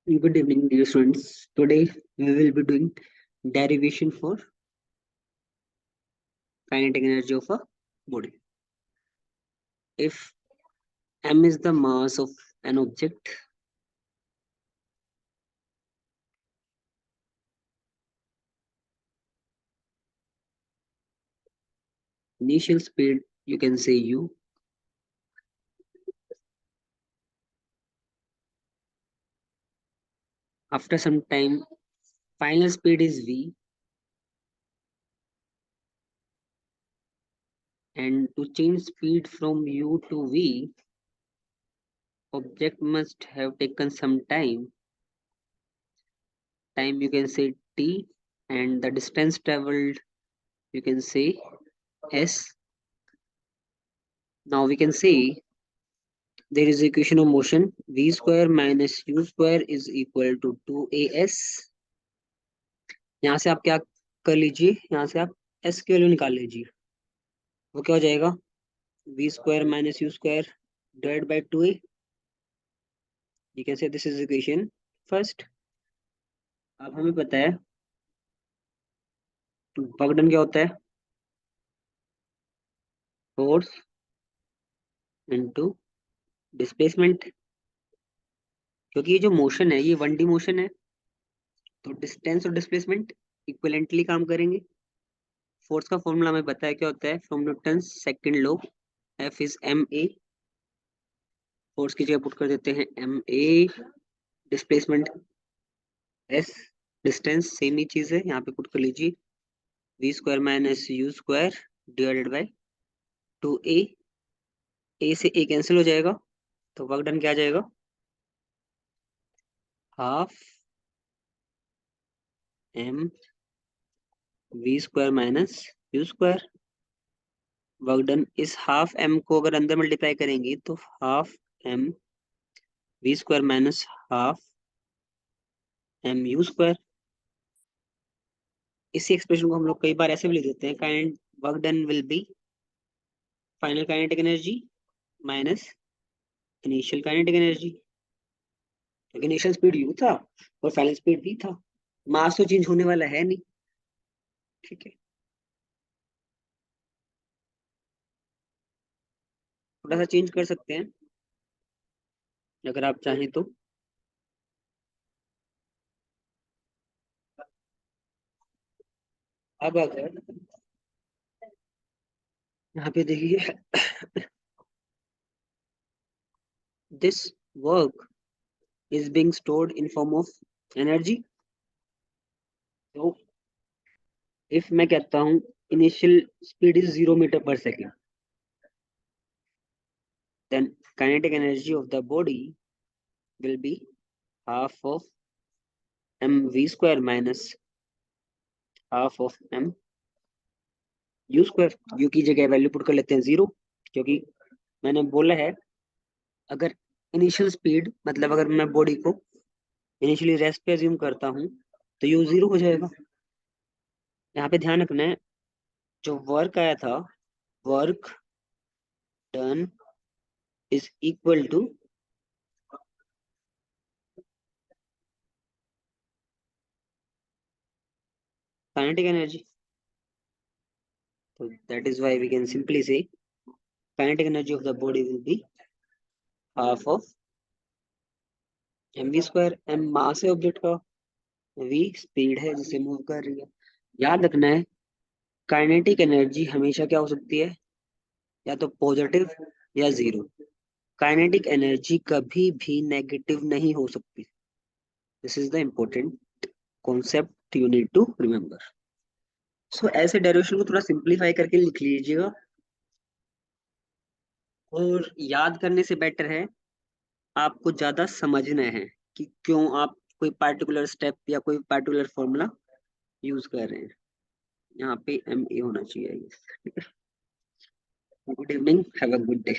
Good evening, dear students. Today we will be doing derivation for kinetic energy of a body. If m is the mass of an object, initial speed you can say u, after some time final speed is v, and to change speed from u to v, object must have taken some time you can say t, and the distance traveled you can say s. Now we can say there is equation of motion v square minus u square is equal to 2as. यहाँ से आप क्या कर लीजिए, यहाँ से आप s की वैल्यू निकाल लीजिए. वो क्या हो जाएगा, v square minus u square divided by 2a. you can say this is equation first. अब हमें पता है वर्क डन क्या होता है, फोर्स इनटू डिस्प्लेसमेंट. क्योंकि ये जो मोशन है ये 1D मोशन है, तो डिस्टेंस और डिस्प्लेसमेंट इक्विवेलेंटली काम करेंगे. फोर्स का फॉर्मूला हमें पता है क्या होता है, from Newton second law, F is ma. Force की जगह पुट कर देते हैं ma, displacement s, distance same ही चीज है, यहाँ पे पुट कर लीजिए v square minus u square divided by 2a. a से a कैंसिल हो जाएगा, तो वर्क डन क्या आ जाएगा, half m v square minus u square. Work done इस हाफ m को अगर अंदर मल्टीप्लाई करेंगे तो half m v square minus half m u square. इसी एक्सप्रेशन को हम लोग कई बार ऐसे भी लिख देते हैं, kinetic work done will be final kinetic energy minus initial kinetic energy. क्योंकि इनिशियल स्पीड u था और फाइनल स्पीड v था, मास तो चेंज होने वाला है नहीं. ठीक है, थोड़ा सा चेंज कर सकते हैं अगर आप चाहें तो. अब अगर यहाँ पे देखिए this work is being stored in form of energy. तो if मैं कहता हूँ initial speed is 0 meter per second, then kinetic energy of the body will be half of mv square minus half of m u square. u की जगह value put कर लेते हैं 0, क्योंकि मैंने बोला है अगर इनिशियल स्पीड मतलब अगर मैं बॉडी को इनिशियली रेस्ट पे अज्यूम करता हूँ तो यू 0 हो जाएगा. यहाँ पे ध्यान रखना है, जो वर्क आया था work done is equal to kinetic energy. So that is why we can simply say kinetic energy of the body will be half of mv square. m मास है ऑब्जेक्ट का, v स्पीड है जिसे move कर रही है. याद रखना है काइनेटिक एनर्जी हमेशा क्या हो सकती है, या तो पॉजिटिव या जीरो. काइनेटिक एनर्जी कभी भी नेगेटिव नहीं हो सकती. This is the important concept you need to remember. So ऐसे डेरिवेशन को थोड़ा सिंप्लीफाई करके लिख लीजिएगा, और याद करने से बेटर है आपको ज्यादा समझना है कि क्यों आप कोई पार्टिकुलर स्टेप या कोई पार्टिकुलर फॉर्मूला यूज कर रहे हैं. यहाँ पे एम ए होना चाहिए. Good evening, have a good day.